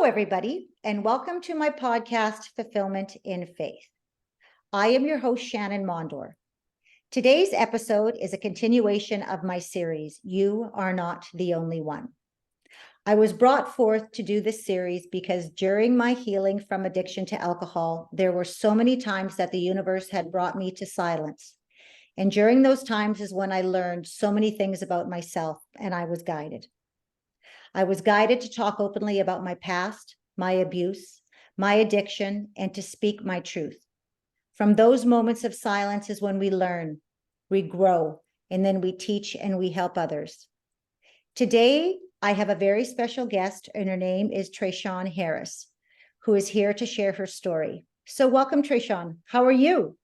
everybody, and welcome to my podcast, Fulfillment in Faith. I am your host, Shannan Mondor. Today's episode is a continuation of my series, You Are Not the Only One. I was brought forth to do this series because during my healing from addiction to alcohol, there were so many times that the universe had brought me to silence. And during those times is when I learned so many things about myself, and I was guided. I was guided to talk openly about my past, my abuse, my addiction, and to speak my truth. From those moments of silence is when we learn, we grow, and then we teach and we help others. Today, I have a very special guest, and her name is Shannan Harris, who is here to share her story. So welcome, Shannan. How are you?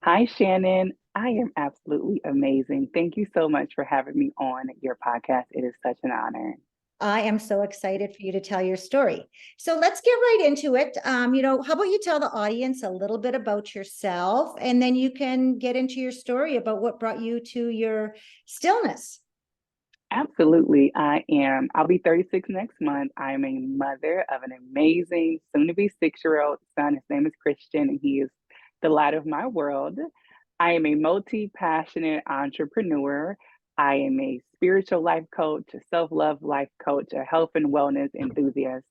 Hi, Shannan. I am absolutely amazing. Thank you so much for having me on your podcast. It is such an honor. I am so excited for you to tell your story. So let's get right into it. How about you tell the audience a little bit about yourself, and then you can get into your story about what brought you to your stillness. Absolutely. I'll be 36 next month. I am a mother of an amazing, soon to be 6-year-old son. His name is Christian, and he is the light of my world. I am a multi-passionate entrepreneur. I am a spiritual life coach, a self-love life coach, a health and wellness enthusiast,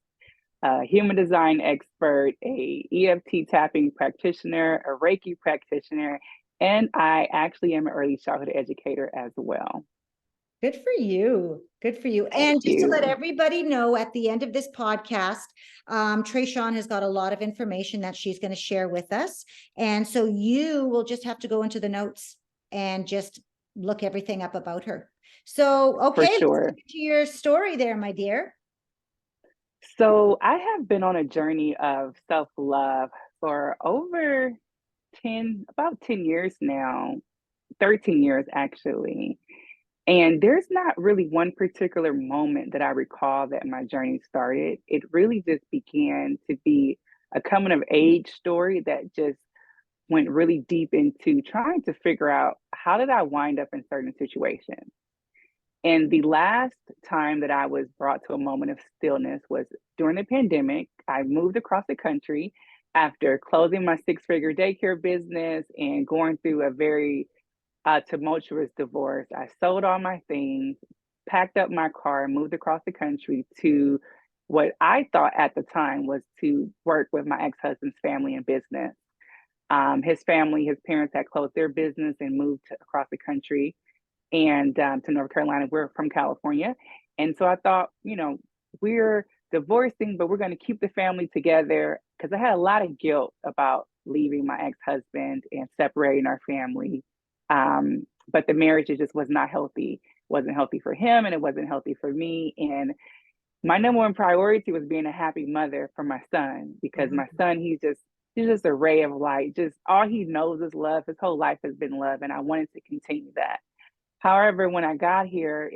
a human design expert, a EFT tapping practitioner, a Reiki practitioner, and I actually am an early childhood educator as well. Good for you. Good for you. Thank And just to let you. everybody know, at the end of this podcast, Shannan has got a lot of information that she's going to share with us. And so you will just have to go into the notes and just look everything up about her. So, For okay, let's sure. get to your story there, my dear. So I have been on a journey of self-love for about 10 years now, 13 years actually. And there's not really one particular moment that I recall that my journey started. It really just began to be a coming of age story that just went really deep into trying to figure out how did I wind up in certain situations. And the last time that I was brought to a moment of stillness was during the pandemic. I moved across the country after closing my six-figure daycare business and going through a very tumultuous divorce. I sold all my things, packed up my car, and moved across the country to what I thought at the time was to work with my ex-husband's family and business. His family, his parents had closed their business and moved across the country and to North Carolina. We're from California. And so I thought, we're divorcing, but we're going to keep the family together because I had a lot of guilt about leaving my ex-husband and separating our family. But the marriage, it just was not healthy. It wasn't healthy for him and it wasn't healthy for me. And my number one priority was being a happy mother for my son because my son, he's just a ray of light. Just all he knows is love. His whole life has been love. And I wanted to continue that. However, when I got here,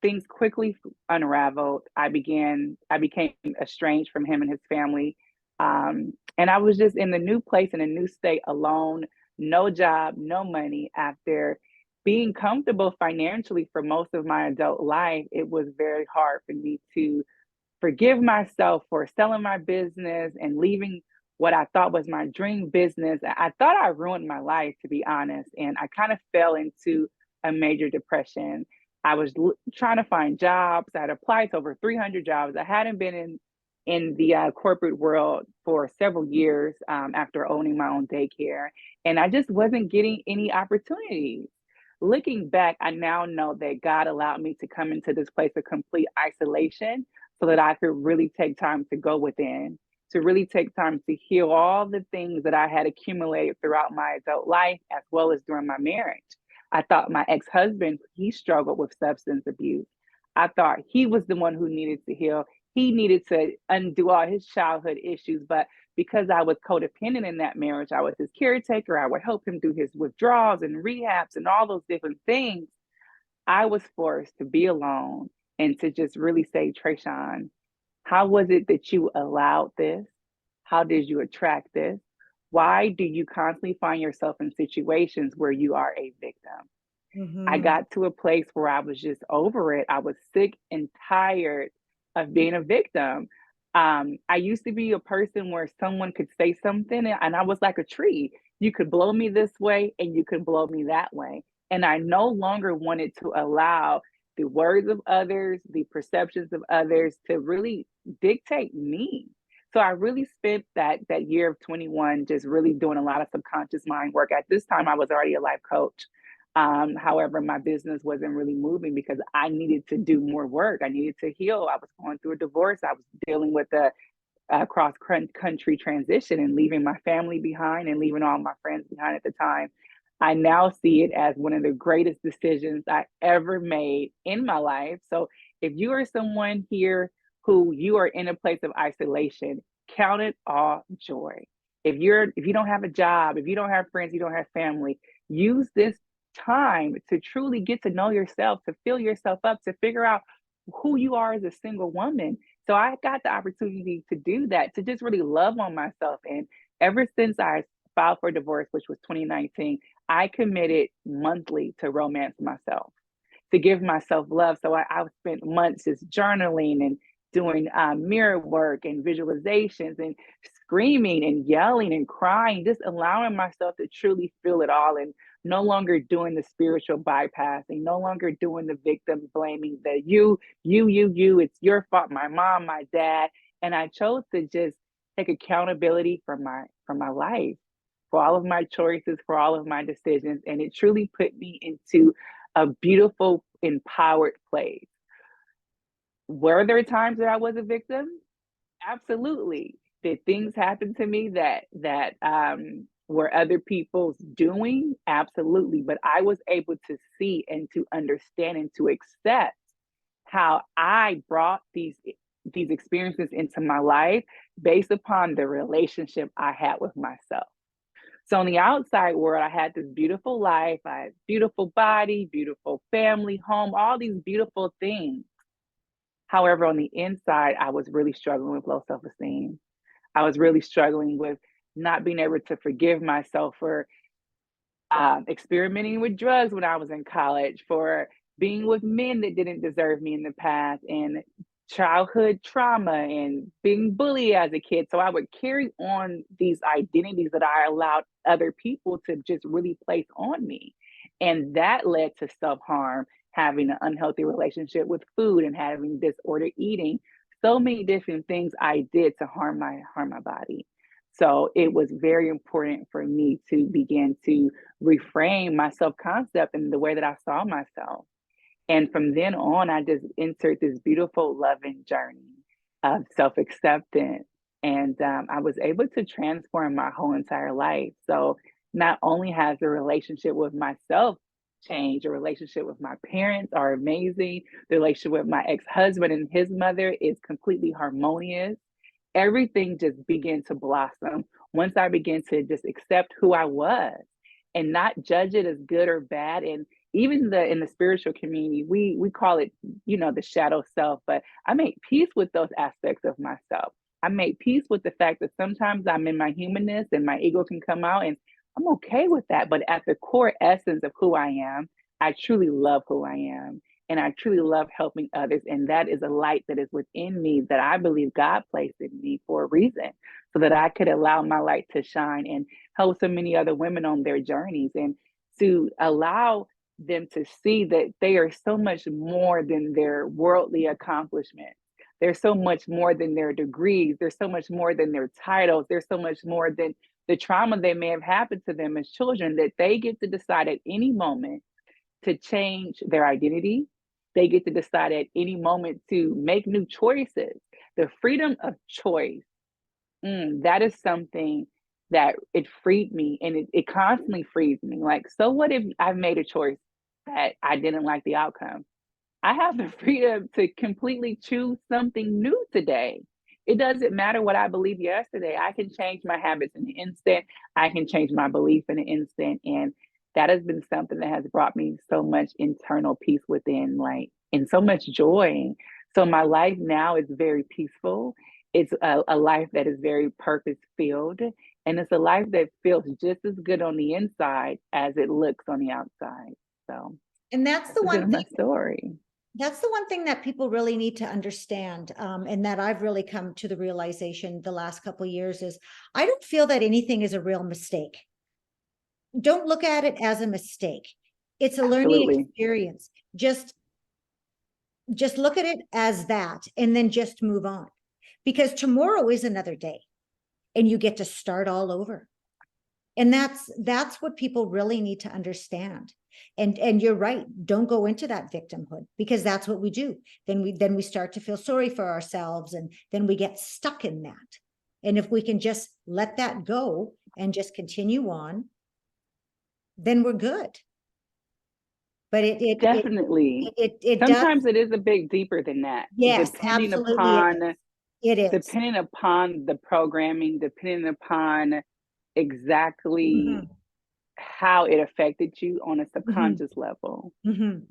things quickly unraveled. I became estranged from him and his family. And I was just in the new place, in a new state, alone, no job, no money. After being comfortable financially for most of my adult life, it was very hard for me to forgive myself for selling my business and leaving what I thought was my dream business. I thought I ruined my life, to be honest. And I kind of fell into a major depression. I was trying to find jobs. I had applied to over 300 jobs. I hadn't been in the corporate world for several years after owning my own daycare, and I just wasn't getting any opportunities. Looking back, I now know that God allowed me to come into this place of complete isolation so that I could really take time to go within, to really take time to heal all the things that I had accumulated throughout my adult life, as well as during my marriage. I thought my ex-husband, he struggled with substance abuse. I thought he was the one who needed to heal. He needed to undo all his childhood issues. But because I was codependent in that marriage, I was his caretaker. I would help him do his withdrawals and rehabs and all those different things. I was forced to be alone and to just really say, Trayshawn, how was it that you allowed this? How did you attract this? Why do you constantly find yourself in situations where you are a victim? I Mm-hmm. got to a place where I was just over it. I was sick and tired of being a victim. I used to be a person where someone could say something and I was like a tree. You could blow me this way and you could blow me that way. And I no longer wanted to allow the words of others, the perceptions of others to really dictate me. So I really spent that year of 21 just really doing a lot of subconscious mind work. At this time, I was already a life coach. However, my business wasn't really moving because I needed to do more work. I needed to heal. I was going through a divorce. I was dealing with a cross country transition and leaving my family behind and leaving all my friends behind at the time. I now see it as one of the greatest decisions I ever made in my life. So if you are someone here who you are in a place of isolation, count it all joy. If you don't have a job, if you don't have friends, you don't have family, use this time to truly get to know yourself, to fill yourself up, to figure out who you are as a single woman. So I got the opportunity to do that, to just really love on myself. And ever since I filed for divorce, which was 2019, I committed monthly to romance myself, to give myself love. So I spent months just journaling and doing mirror work and visualizations and screaming and yelling and crying, just allowing myself to truly feel it all and no longer doing the spiritual bypassing, no longer doing the victim blaming, the you, it's your fault, my mom, my dad. And I chose to just take accountability for my life, for all of my choices, for all of my decisions. And it truly put me into a beautiful, empowered place. Were there times that I was a victim? Absolutely. Did things happen to me that were other people's doing? Absolutely. But I was able to see and to understand and to accept how I brought these experiences into my life based upon the relationship I had with myself. So on the outside world, I had this beautiful life, I had beautiful body, beautiful family, home, all these beautiful things. However, on the inside, I was really struggling with low self-esteem. I was really struggling with not being able to forgive myself for experimenting with drugs when I was in college, for being with men that didn't deserve me in the past, and childhood trauma and being bullied as a kid. So I would carry on these identities that I allowed other people to just really place on me. And that led to self harm, having an unhealthy relationship with food and having disordered eating. So many different things I did to harm my body. So it was very important for me to begin to reframe my self concept and the way that I saw myself. And from then on, I just entered this beautiful, loving journey of self acceptance. And I was able to transform my whole entire life. So not only has the relationship with myself changed, the relationship with my parents are amazing, the relationship with my ex husband and his mother is completely harmonious. Everything just began to blossom once I began to just accept who I was and not judge it as good or bad. And even in the spiritual community, we call it, the shadow self, but I made peace with those aspects of myself. I made peace with the fact that sometimes I'm in my humanness and my ego can come out, and I'm okay with that. But at the core essence of who I am, I truly love who I am. And I truly love helping others. And that is a light that is within me that I believe God placed in me for a reason, so that I could allow my light to shine and help so many other women on their journeys, and to allow them to see that they are so much more than their worldly accomplishments. They're so much more than their degrees. They're so much more than their titles. They're so much more than the trauma that may have happened to them as children, that they get to decide at any moment to change their identity. They get to decide at any moment to make new choices. The freedom of choice, that is something that it freed me, and it constantly frees me. Like, so what if I've made a choice that I didn't like the outcome? I have the freedom to completely choose something new today. It doesn't matter what I believe yesterday. I can change my habits in an instant. I can change my belief in an instant. And that has been something that has brought me so much internal peace within, like, and so much joy. So my life now is very peaceful. It's a life that is very purpose filled. And it's a life that feels just as good on the inside as it looks on the outside. So And that's that's the a bit one of thing my story. That's the one thing that people really need to understand, and that I've really come to the realization the last couple of years is I don't feel that anything is a real mistake. Don't look at it as a mistake. It's a learning Absolutely. experience. Just look at it as that and then just move on, because tomorrow is another day and you get to start all over. And that's what people really need to understand. And you're right, don't go into that victimhood, because that's what we do. Then we start to feel sorry for ourselves, and then we get stuck in that. And if we can just let that go and just continue on, then we're good. But Definitely. it does. Sometimes it is a bit deeper than that, Yes, absolutely it is. It is. depending upon the programming, depending upon exactly Mhm, how it affected you on a mhm, subconscious level. mhm.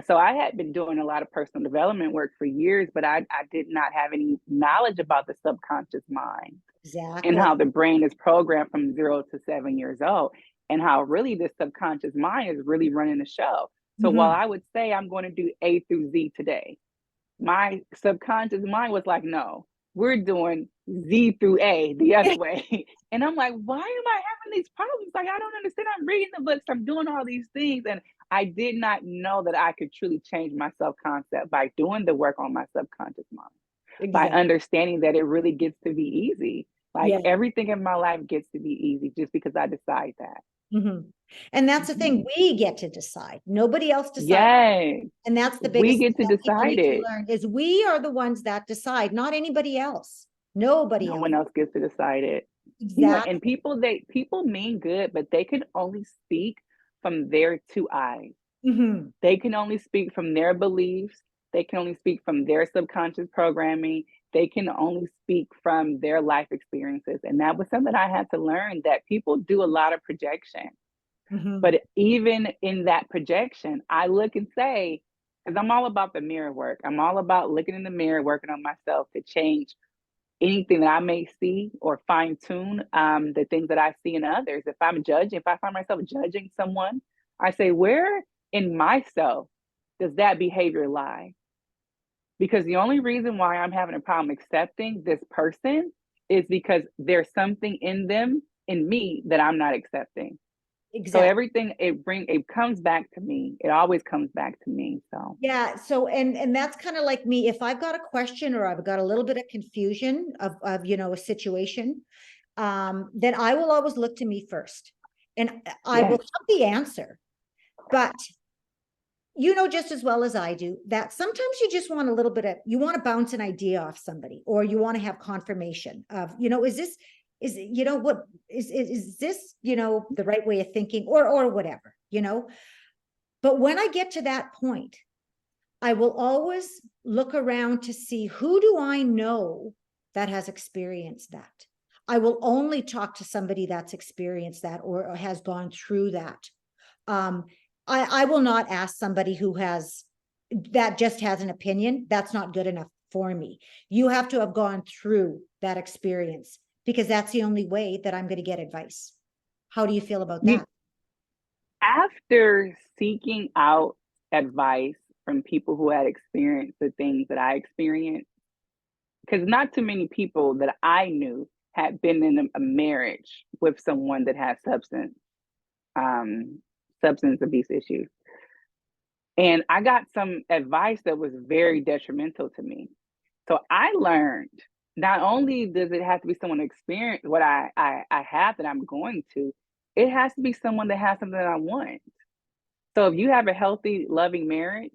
So I had been doing a lot of personal development work for years, but I did not have any knowledge about the subconscious mind and Exactly. how the brain is programmed from 0 to 7 years old, and how really the subconscious mind is really running the show. So while Mhm. I would say I'm going to do A through Z today, my subconscious mind was like, no, we're doing Z through A the other way. And I'm like, why am I having these problems? Like, I don't understand. I'm reading the books, I'm doing all these things. And I did not know that I could truly change my self concept by doing the work on my subconscious mind, by Exactly. understanding that it really gets to be easy. Like Yeah. everything in my life gets to be easy just because I decide that. Mhm. And that's the thing, Mhm. we get to decide. Nobody else decides. Yes, And that's the we biggest thing get to that people decide need to it. learn is we are the ones that decide, not anybody else. Nobody No else. one else gets to decide it. And Exactly. people mean good, but they can only speak from their two eyes. Mhm. They can only speak from their beliefs. They can only speak from their subconscious programming. They can only speak from their life experiences. And that was something I had to learn, that people do a lot of projection. Mhm. But even in that projection, I look and say, because I'm all about the mirror work, I'm all about looking in the mirror, working on myself to change anything that I may see or fine tune the things that I see in others. If I find myself judging someone, I say, where in myself does that behavior lie? Because the only reason why I'm having a problem accepting this person is because there's something in them, in me, that I'm not accepting. So Exactly. everything it comes back to me. It always comes back to me. So Yeah. So, and that's kind of like me. If I've got a question or I've got a little bit of confusion of a situation, then I will always look to me first. And I will yes, have the answer. But you know just as well as I do that sometimes you just want a little bit of, you want to bounce an idea off somebody, or you want to have confirmation of, is this, what is this, the right way of thinking, or whatever. But when I get to that point, I will always look around to see who do I know that has experienced that. I will only talk to somebody that's experienced that or has gone through that. um, I will not ask somebody that just has an opinion. That's not good enough for me. You have to have gone through that experience, because that's the only way that I'm going to get advice. How do you feel about you that? after seeking out advice from people who had experienced the things that I experienced, because not too many people that I knew had been in a marriage with someone that had um, substance abuse issues. And I got some advice that was very detrimental to me. So I learned, not only does it have to be someone experience what I have that I'm going to, it has to be someone that has something that I want. So if you have a healthy, loving marriage,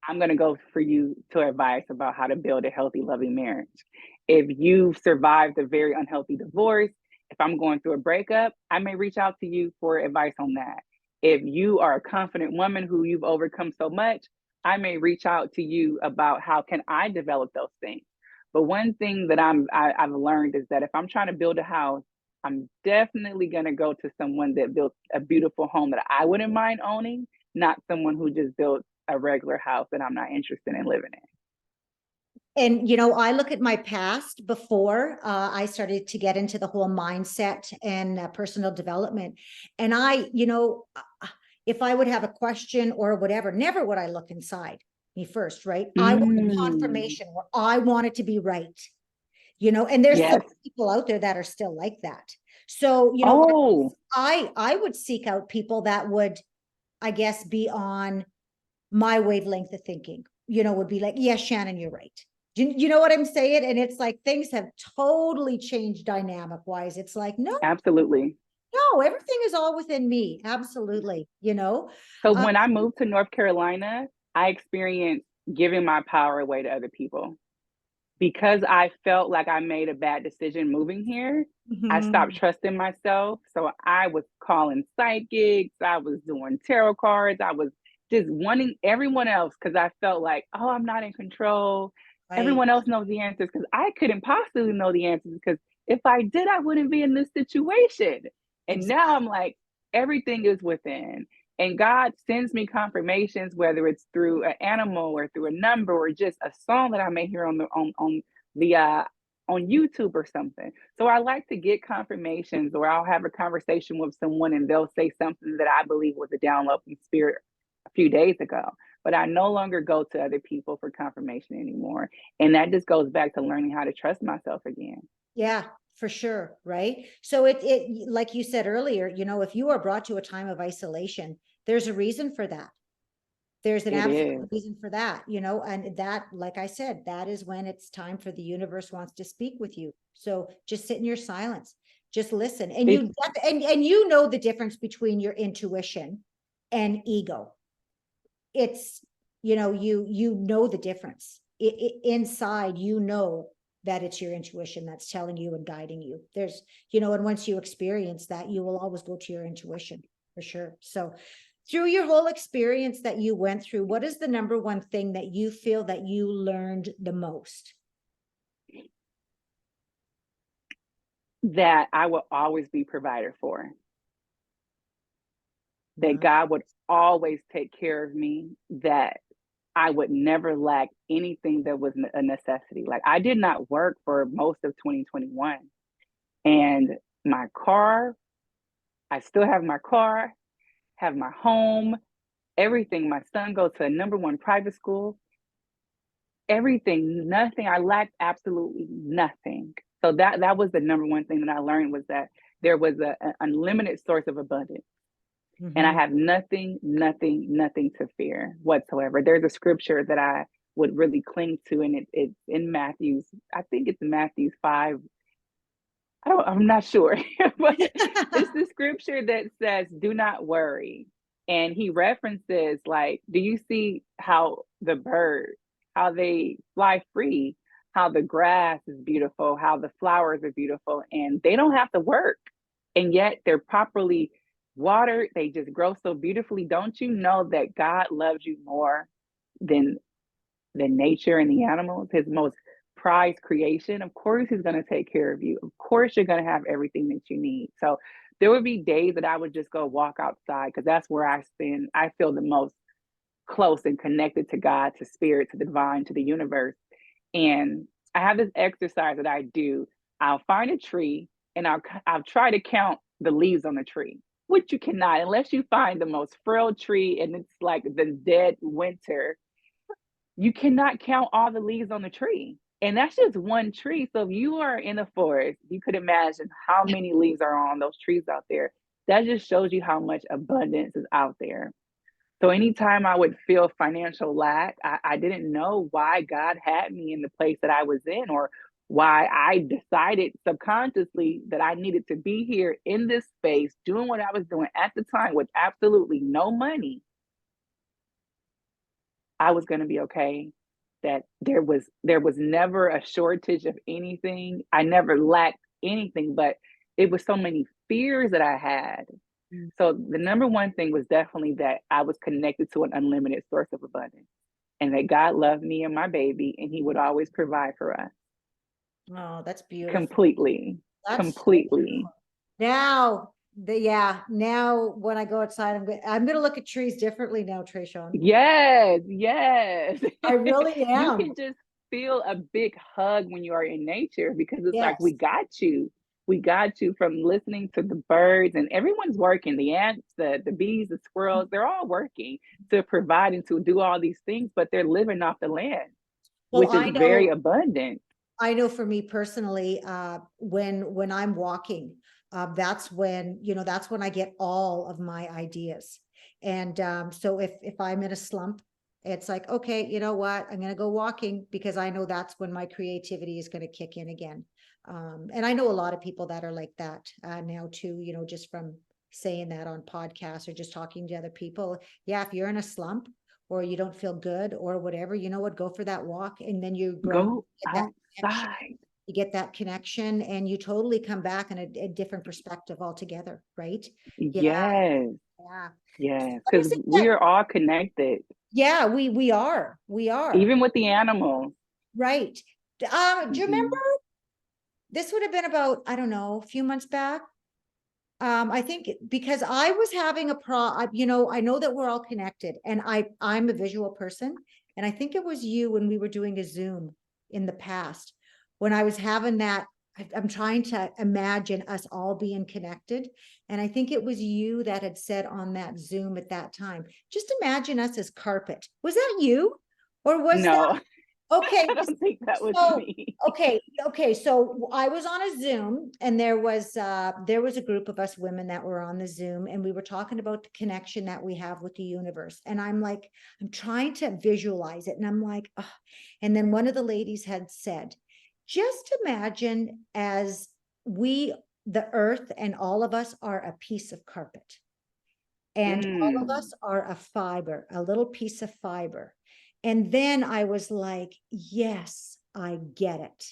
I'm going to go for you to advice about how to build a healthy, loving marriage. If you've survived a very unhealthy divorce, if I'm going through a breakup, I may reach out to you for advice on that. If you are a confident woman who you've overcome so much, I may reach out to you about how can I develop those things. But one thing that I've learned is that if I'm trying to build a house, I'm definitely going to go to someone that built a beautiful home that I wouldn't mind owning, not someone who just built a regular house that I'm not interested in living in. And I look at my past before I started to get into the whole mindset and personal development, and if I would have a question or whatever, never would I look inside me first, right? I want Mm. confirmation, or I want it to be right, and there's some Yes. people out there that are still like that. So, Oh, I would seek out people that would, I guess, be on my wavelength of thinking, would be like, yes, Shannan, you're right. You know what I'm saying? And it's like things have totally changed dynamic wise. It's like, no, absolutely. no, everything is all within me. Absolutely. So Uh, when I moved to North Carolina, I experienced giving my power away to other people. Because I felt like I made a bad decision moving here, I stopped mhm, trusting myself. So I was calling psychics, I was doing tarot cards, I was just wanting everyone else because I felt like, oh, I'm not in control. right. Everyone else knows the answers because I couldn't possibly know the answers because if I did, I wouldn't be in this situation. And now I'm Exactly. like, everything is within. And God sends me confirmations, whether it's through an animal or through a number or just a song that I may hear the on YouTube or something. So I like to get confirmations, or I'll have a conversation with someone and they'll say something that I believe was a download from spirit a few days ago. But I no longer go to other people for confirmation anymore. And that just goes back to learning how to trust myself again. Yeah, for sure. Right. So it, like you said earlier, if you are brought to a time of isolation, there's a reason for that. There's an It is. absolute reason for that, and that, like I said, that is when it's time for the universe wants to speak with you. So just sit in your silence, just listen. And It's you know the difference between your intuition and ego. It's, you know the difference. Inside, that it's your intuition that's telling you and guiding you. And once you experience that, you will always go to your intuition for sure. So through your whole experience that you went through, what is the number one thing that you feel that you learned the most? that I will always be provided for, that Wow. God would always take care of me, that I would never lack anything that was a necessity. Like I did not work for most of 2021. And my car, I still have my car, have my home, everything. My son goes to a number one private school, everything, nothing. I lacked absolutely nothing. So that was the number one thing that I learned was that there was an unlimited source of abundance. And I Mm-hmm. have nothing, nothing, nothing to fear whatsoever. There's a scripture that I would really cling to, and it's in Matthew's, I think it's Matthew's 5. I'm not sure, but it's the scripture that says, do not worry. And he references, like, do you see how the birds, how they fly free, how the grass is beautiful, how the flowers are beautiful, and they don't have to work. And yet they're properly watered. They just grow so beautifully. Don't you know that God loves you more than nature and the animals, his most prized creation? Of course, he's going to take care of you. Of course, you're going to have everything that you need. So there would be days that I would just go walk outside because that's where I feel the most close and connected to God, to spirit, to the divine, to the universe. And I have this exercise that I do. I'll find a tree and I'll try to count the leaves on the tree, which you cannot unless you find the most frail tree and it's like the dead winter. You cannot count all the leaves on the tree. And that's just one tree. So if you are in a forest, you could imagine how many leaves are on those trees out there. That just shows you how much abundance is out there. So anytime I would feel financial lack, I didn't know why God had me in the place that I was in, or why I decided subconsciously that I needed to be here in this space doing what I was doing at the time with absolutely no money. I was going to be okay, that there was never a shortage of anything. I never lacked anything, but it was so many fears that I had. So the number one thing was definitely that I was connected to an unlimited source of abundance, and that God loved me and my baby and he would always provide for us Oh, that's beautiful. completely. That's so Completely. beautiful. Now when I go outside, I'm gonna look at trees differently now, Trayshawn. Yes, yes. I really You am. can just feel a big hug when you are in nature because it's like we Yes. got you. We got you from listening to the birds, and everyone's working. The ants, the bees, the squirrels, they're all working to provide and to do all these things, but they're living off the land, Well, which is very abundant. I know for me personally, when I'm walking, that's when, that's when I get all of my ideas. And so if I'm in a slump, it's like, okay, you know what? I'm gonna go walking because I know that's when my creativity is gonna kick in again. And I know a lot of people that are like that now too, just from saying that on podcasts or just talking to other people. Yeah, if you're in a slump or you don't feel good or whatever, you know what, go for that walk and then you ground, Go get that connection, outside. you get that connection and you totally come back in a different perspective altogether, right? Yeah, Yes, yeah. So yes, what because is it we that, are all connected, yeah, we are, even with the animals. right. Do you remember Mhm. this would have been about, I don't know, a few months back? I think because I was having I know that we're all connected and I'm a visual person. And I think it was you when we were doing a Zoom in the past, when I was having that, I'm trying to imagine us all being connected. And I think it was you that had said on that Zoom at that time, just imagine us as carpet. Was that you? Or was that No, okay? I don't think that was So, me. okay. So I was on a Zoom and there was a group of us women that were on the Zoom and we were talking about the connection that we have with the universe. And I'm like, I'm trying to visualize it. And I'm like, oh. And then one of the ladies had said, just imagine as the earth and all of us are a piece of carpet. And all of Mm, us are a fiber, a little piece of fiber. And then I was like, yes, I get it.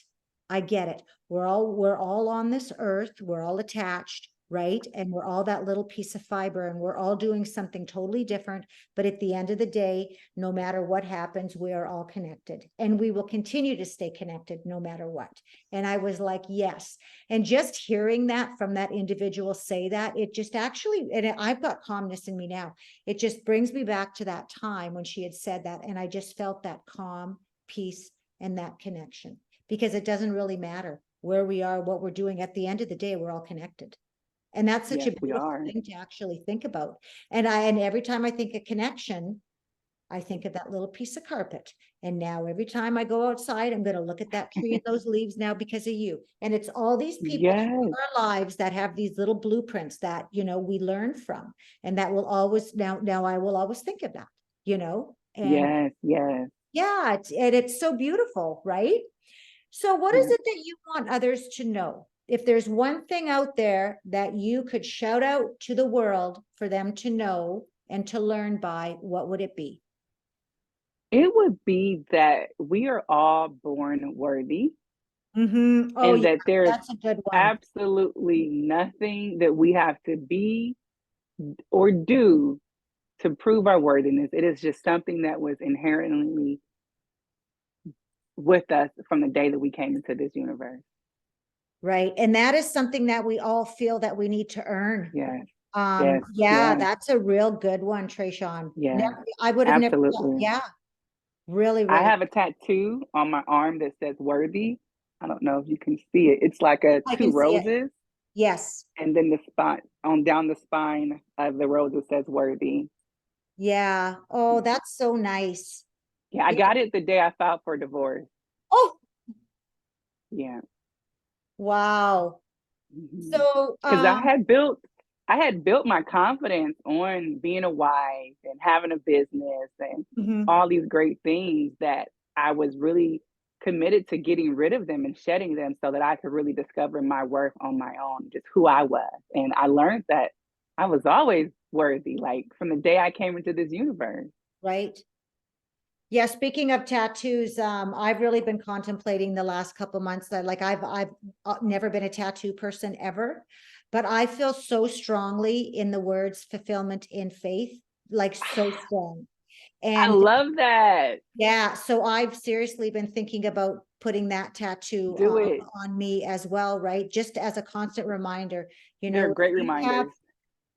I get it. We're all on this earth, we're all attached, right? And we're all that little piece of fiber and we're all doing something totally different. But at the end of the day, no matter what happens, we are all connected and we will continue to stay connected no matter what. And I was like, yes. And just hearing that from that individual say that, it just actually, and I've got calmness in me now. It just brings me back to that time when she had said that. And I just felt that calm, peace, and that connection because it doesn't really matter where we are, what we're doing. At the end of the day, we're all connected. And that's such yes, a we beautiful are. thing to actually think about. And every time I think of connection, I think of that little piece of carpet. And now every time I go outside, I'm going to look at that tree and those leaves now because of you. And it's all these people Yes, in our lives that have these little blueprints that, we learn from. And that will always now I will always think of that. And yes, yes, yeah, it's so beautiful, right? So what is yeah. it that you want others to know? If there's one thing out there that you could shout out to the world for them to know and to learn by, what would it be? It would be that we are all born worthy Oh, and yeah, that there's that's a good one. absolutely nothing that we have to be or do to prove our worthiness. It is just something that was inherently with us from the day that we came into this universe. Right. And that is something that we all feel that we need to earn. Yes, yes, Yeah, yes, that's a real good one, Trayshawn. yes, Never, I would have never thought, absolutely. yeah, really, I really. have a tattoo on my arm that says worthy. I don't know if you can see it. It's like a I two can see it. roses, Yes. and then the spine on down the spine of the rose it says worthy. Yeah. Oh, Yeah. that's so nice. Yeah, I Yeah. got it the day I filed for divorce. Oh, Yeah. wow. So, Because I had built my confidence on being a wife and having a business and mhm. all these great things that I was really committed to getting rid of them and shedding them so that I could really discover my worth on my own, just who I was. And I learned that I was always worthy, like from the day I came into this universe. Right. Yeah, speaking of tattoos, I've really been contemplating the last couple months that like I've never been a tattoo person ever, but I feel so strongly in the words fulfillment in faith, like so strong. I And love that. yeah, so I've seriously been thinking about putting that tattoo Do it. on me as well, right? Just as a constant reminder, They're if great you have reminders.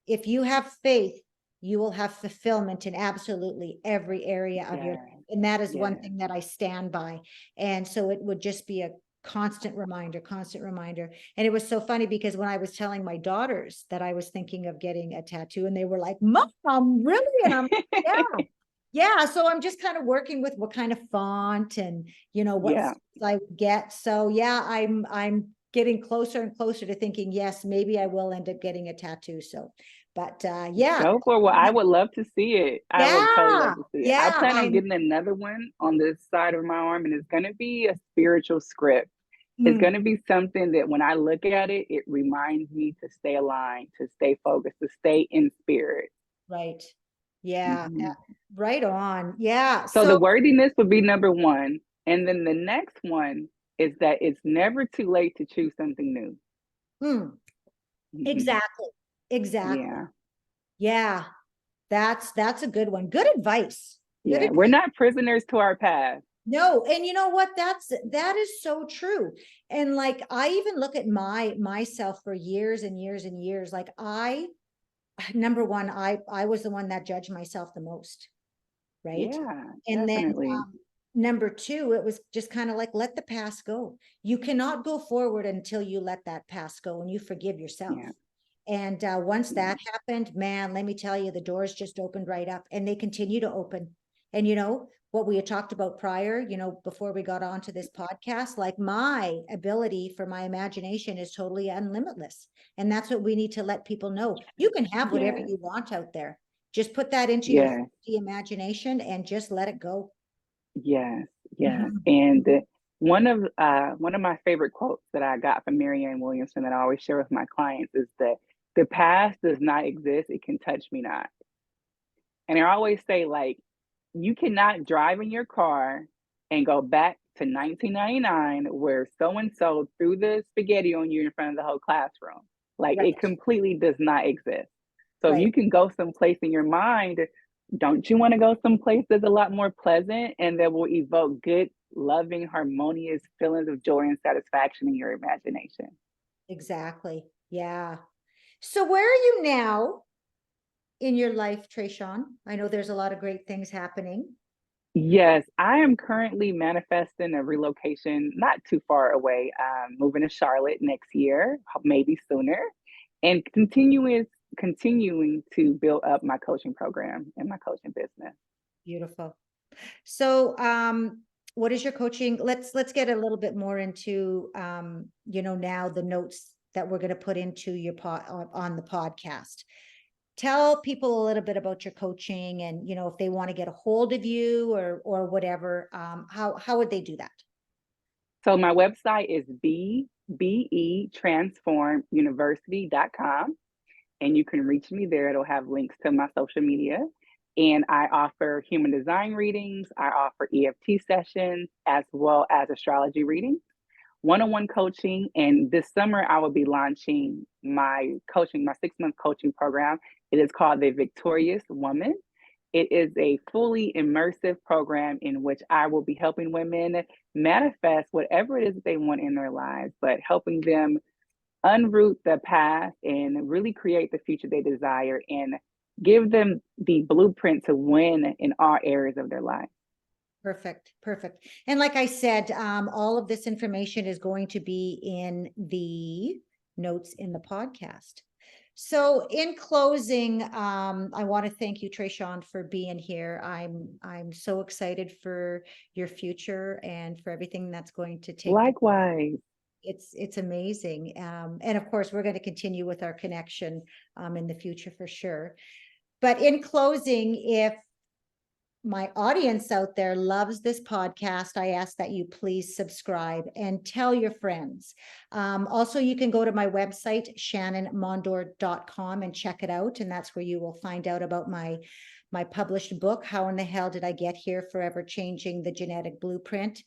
if you have faith, you will have fulfillment in absolutely every area of your life. Yeah. And that is one Yeah. thing that I stand by. And so it would just be a constant reminder, constant reminder. And it was so funny because when I was telling my daughters that I was thinking of getting a tattoo, and they were like, Mom, really? And I'm like, yeah. Yeah, so I'm just kind of working with what kind of font and, what Yeah. I get. So yeah, I'm getting closer and closer to thinking, yes, maybe I will end up getting a tattoo. So, but yeah, Go for it. Well, I would love to see it. I would totally yeah, love to see it. I yeah, plan on getting another one on this side of my arm, and it's going to be a spiritual script. It's mm, going to be something that when I look at it, it reminds me to stay aligned, to stay focused, to stay in spirit. right. Yeah, Mhm. right on. Yeah. So the So, worthiness would be number one. And then the next one is that it's never too late to choose something new. mm, Mhm. exactly. Exactly. Yeah. Yeah. That's a good one. Good advice. Good Yeah. We're advice. not prisoners to our past. No, and you know what? That is so true. And like I even look at myself for years and years and years. Like number one, I was the one that judged myself the most, right? Yeah, And then definitely. number two, it was just kind of like let the past go. You cannot go forward until you let that past go and you forgive yourself. Yeah. And once Yeah. that happened, man, let me tell you, the doors just opened right up and they continue to open. And what we had talked about prior, before we got onto this podcast, like my ability for my imagination is totally unlimitless. And that's what we need to let people know. You can have whatever Yes. you want out there. Just put that into your Yes. imagination and just let it go. Yes. Yes. And one of my favorite quotes that I got from Marianne Williamson that I always share with my clients is that the past does not exist, it can touch me not. And I always say, like, you cannot drive in your car and go back to 1999 where so and so threw the spaghetti on you in front of the whole classroom. Like, it Right, completely does not exist. So if right. you can go someplace in your mind, don't you want to go someplace that's a lot more pleasant and that will evoke good, loving, harmonious feelings of joy and satisfaction in your imagination? Exactly. Yeah. So where are you now in your life, Trayshawn? I know there's a lot of great things happening. Yes, I am currently manifesting a relocation not too far away, moving to Charlotte next year, maybe sooner, and continuing to build up my coaching program and my coaching business. Beautiful. So, what is your coaching? Let's get a little bit more into, now the notes that we're going to put into your on the podcast. Tell people a little bit about your coaching, and if they want to get a hold of you or whatever, how would they do that? So my website is betransformuniversity.com, and you can reach me there. It'll have links to my social media. And I offer human design readings, I offer EFT sessions, as well as astrology readings, one-on-one coaching. And this summer, I will be launching my 6-month coaching program. It is called The Victorious Woman. It is a fully immersive program in which I will be helping women manifest whatever it is that they want in their lives, but helping them unroot the past and really create the future they desire and give them the blueprint to win in all areas of their life. Perfect, perfect. And like I said, all of this information is going to be in the notes in the podcast. So in closing, I want to thank you, Trayshawn, for being here. I'm so excited for your future and for everything that's going to take place. Likewise. It's amazing. And of course, we're going to continue with our connection in the future for sure. But in closing, if my audience out there loves this podcast, I ask that you please subscribe and tell your friends. Also, you can go to my website, shannonmondor.com, and check it out. And that's where you will find out about my published book, How in the Hell Did I Get Here? Forever Changing the Genetic Blueprint.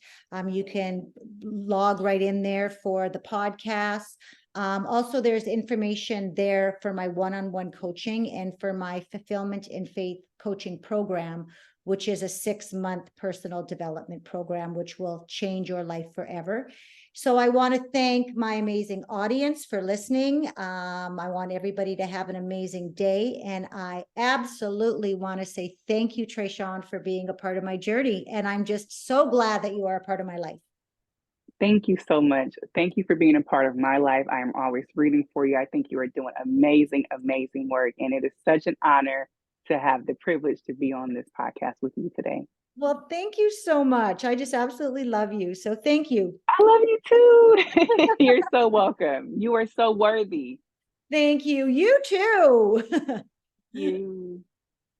You can log right in there for the podcast. Also, there's information there for my one-on-one coaching and for my Fulfillment in Faith coaching program, which is a 6-month personal development program, which will change your life forever. So I want to thank my amazing audience for listening. I want everybody to have an amazing day. And I absolutely want to say thank you, Trayshawn, for being a part of my journey. And I'm just so glad that you are a part of my life. Thank you so much. Thank you for being a part of my life. I am always rooting for you. I think you are doing amazing, amazing work. And it is such an honor to have the privilege to be on this podcast with you today. Well, thank you so much. I just absolutely love you. So thank you. I love you too. You're so welcome. You are so worthy. Thank you. You too. You.